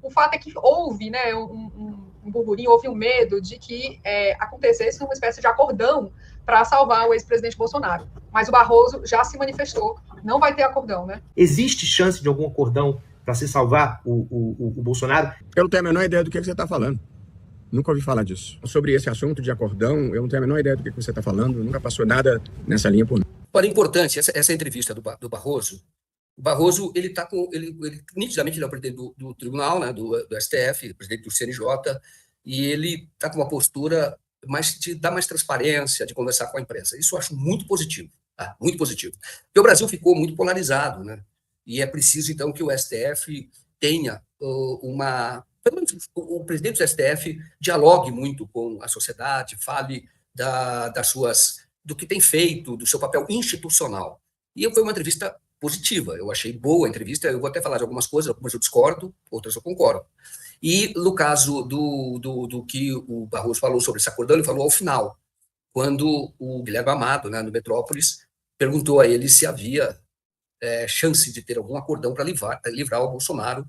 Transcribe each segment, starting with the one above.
o fato é que houve, né, um burburinho, houve um medo de que acontecesse uma espécie de acordão para salvar o ex-presidente Bolsonaro. Mas o Barroso já se manifestou, não vai ter acordão, né? Existe chance de algum acordão para se salvar o Bolsonaro? Eu não tenho a menor ideia do que você está falando. Nunca ouvi falar disso. Sobre esse assunto de acordão, eu não tenho a menor ideia do que você está falando. Nunca passou nada nessa linha por mim. Olha, importante, essa entrevista do Barroso. O Barroso, ele está com. Nitidamente, ele é o presidente do tribunal, né, do STF, presidente do CNJ, e ele está com uma postura de dar mais transparência, de conversar com a imprensa. Isso eu acho muito positivo. Tá? Muito positivo. Porque o Brasil ficou muito polarizado, né? E é preciso, então, que o STF tenha pelo menos o presidente do STF dialogue muito com a sociedade, fale do que tem feito, do seu papel institucional. E foi uma entrevista positiva, eu achei boa a entrevista, eu vou até falar de algumas coisas, algumas eu discordo, outras eu concordo. E no caso do que o Barroso falou sobre esse acordão, ele falou ao final, quando o Guilherme Amado, né, no Metrópolis, perguntou a ele se havia chance de ter algum acordão para livrar o Bolsonaro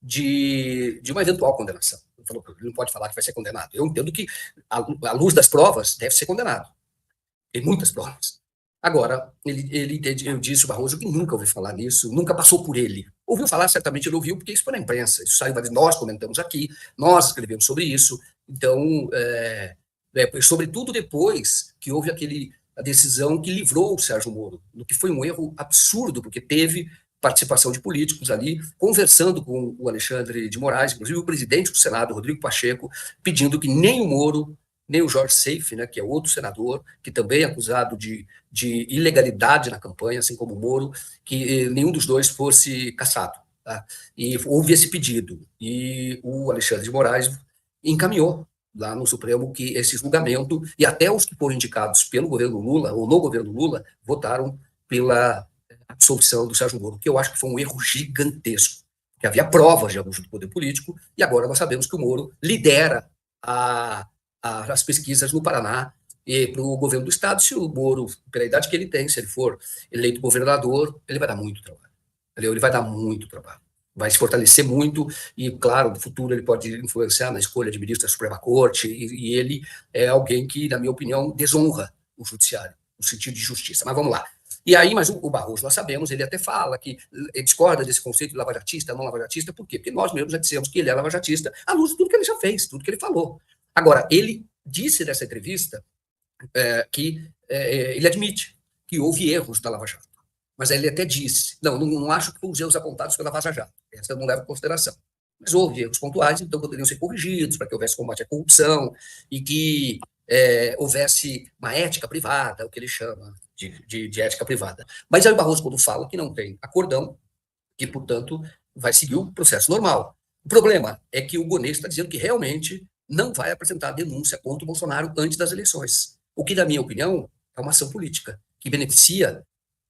de uma eventual condenação. Ele falou que ele não pode falar que vai ser condenado. Eu entendo que, à luz das provas, deve ser condenado. Tem muitas provas. Agora, eu disse, o Barroso, que nunca ouviu falar nisso, nunca passou por ele. Ouviu falar, certamente ele ouviu, porque isso foi na imprensa. Isso saiu, nós comentamos aqui, nós escrevemos sobre isso. Então, sobretudo depois que houve a decisão que livrou o Sérgio Moro, no que foi um erro absurdo, porque teve participação de políticos ali, conversando com o Alexandre de Moraes, inclusive o presidente do Senado, Rodrigo Pacheco, pedindo que nem o Moro, nem o Jorge Seife, né, que é outro senador, que também é acusado de ilegalidade na campanha, assim como o Moro, que nenhum dos dois fosse cassado. Tá? E houve esse pedido. E o Alexandre de Moraes encaminhou lá no Supremo que esse julgamento, e até os que foram indicados pelo governo Lula, ou no governo Lula, votaram pela absolvição do Sérgio Moro, que eu acho que foi um erro gigantesco, que havia provas de abuso do poder político, e agora nós sabemos que o Moro lidera as pesquisas no Paraná e para o governo do Estado. Se o Moro, pela idade que ele tem, se ele for eleito governador, ele vai dar muito trabalho. Ele vai dar muito trabalho. Vai se fortalecer muito e, claro, no futuro ele pode influenciar na escolha de ministro da Suprema Corte e ele é alguém que, na minha opinião, desonra o judiciário, no sentido de justiça. Mas vamos lá. E aí, mas o Barroso, nós sabemos, ele até fala que ele discorda desse conceito de lavajatista, não lavajatista, por quê? Porque nós mesmos já dissemos que ele é lavajatista à luz de tudo que ele já fez, tudo que ele falou. Agora, ele disse nessa entrevista que ele admite que houve erros da Lava Jato, mas ele até disse, não acho que os erros apontados pela Vaza Jato, essa eu não levo em consideração, mas houve erros pontuais, então poderiam ser corrigidos para que houvesse combate à corrupção e que houvesse uma ética privada, o que ele chama de ética privada. Mas aí o Barroso, quando fala que não tem acordão, que, portanto, vai seguir o processo normal. O problema é que o Gonê está dizendo que realmente não vai apresentar denúncia contra o Bolsonaro antes das eleições. O que, na minha opinião, é uma ação política que beneficia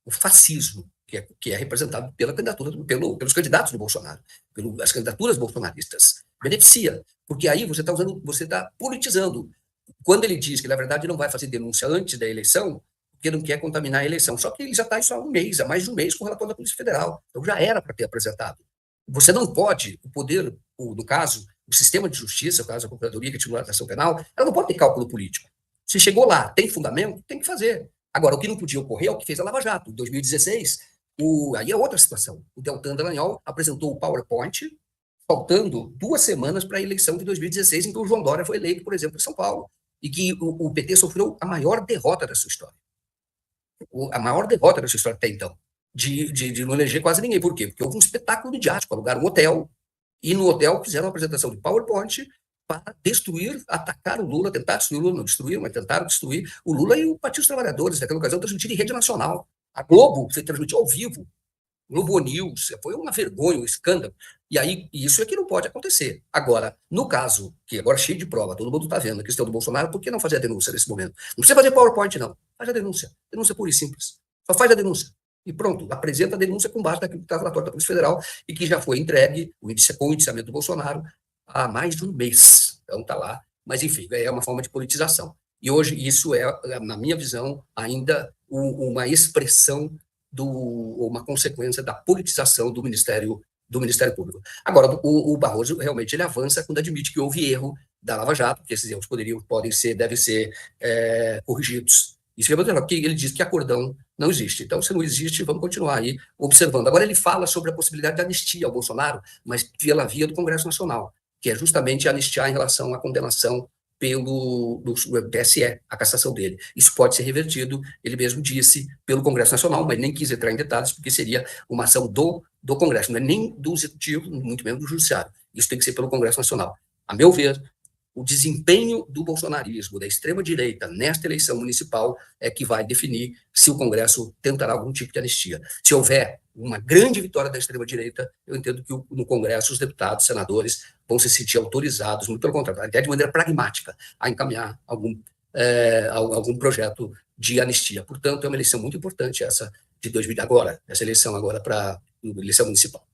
o fascismo, que é representado pela candidatura, pelos candidatos do Bolsonaro, pelas candidaturas bolsonaristas. Beneficia, porque aí você está politizando. Quando ele diz que, na verdade, não vai fazer denúncia antes da eleição, porque não quer contaminar a eleição. Só que ele já está isso há mais de um mês com o relatório da Polícia Federal. Então já era para ter apresentado. Você não pode, no caso, o sistema de justiça, no caso a Procuradoria, que é titular da ação penal, ela não pode ter cálculo político. Se chegou lá, tem fundamento, tem que fazer. Agora, o que não podia ocorrer é o que fez a Lava Jato. Em 2016, aí é outra situação. O Deltan Dallagnol apresentou o PowerPoint, faltando 2 semanas para a eleição de 2016, em que o João Dória foi eleito, por exemplo, em São Paulo, e que o PT sofreu a maior derrota da sua história. A maior derrota da sua história até então, de não eleger quase ninguém. Por quê? Porque houve um espetáculo midiático, alugaram um hotel, e no hotel fizeram uma apresentação de PowerPoint para atacar o Lula, tentar destruir o Lula, não destruíram, mas tentaram destruir o Lula e o Partido dos Trabalhadores, naquela ocasião transmitiram em rede nacional. A Globo se transmitiu ao vivo, Globo News, foi uma vergonha, um escândalo. E aí, isso é que não pode acontecer. Agora, no caso, que agora é cheio de prova, todo mundo está vendo a questão do Bolsonaro, por que não fazer a denúncia nesse momento? Não precisa fazer PowerPoint, não. Faz a denúncia. Denúncia pura e simples. Só faz a denúncia. E pronto, apresenta a denúncia com base naquilo que está no relatório da Polícia Federal e que já foi entregue, com o indiciamento do Bolsonaro, há mais de um mês. Então está lá. Mas, enfim, é uma forma de politização. E hoje isso é, na minha visão, ainda uma expressão uma consequência da politização do Ministério do Ministério Público. Agora, o Barroso realmente ele avança quando admite que houve erro da Lava Jato, que esses erros devem ser corrigidos. Isso que é muito porque ele diz que acordão não existe. Então, se não existe, vamos continuar aí observando. Agora, ele fala sobre a possibilidade de anistia ao Bolsonaro, mas pela via do Congresso Nacional, que é justamente anistiar em relação à condenação pelo TSE, a cassação dele. Isso pode ser revertido, ele mesmo disse, pelo Congresso Nacional, mas nem quis entrar em detalhes, porque seria uma ação do Congresso, não é nem do Executivo, muito menos do Judiciário. Isso tem que ser pelo Congresso Nacional. A meu ver, o desempenho do bolsonarismo, da extrema-direita, nesta eleição municipal, é que vai definir se o Congresso tentará algum tipo de anistia. Se houver uma grande vitória da extrema-direita, eu entendo que no Congresso os deputados, senadores, vão se sentir autorizados, muito pelo contrário, até de maneira pragmática, a encaminhar algum projeto de anistia. Portanto, é uma eleição muito importante essa de 2000 agora, essa eleição agora para a eleição municipal.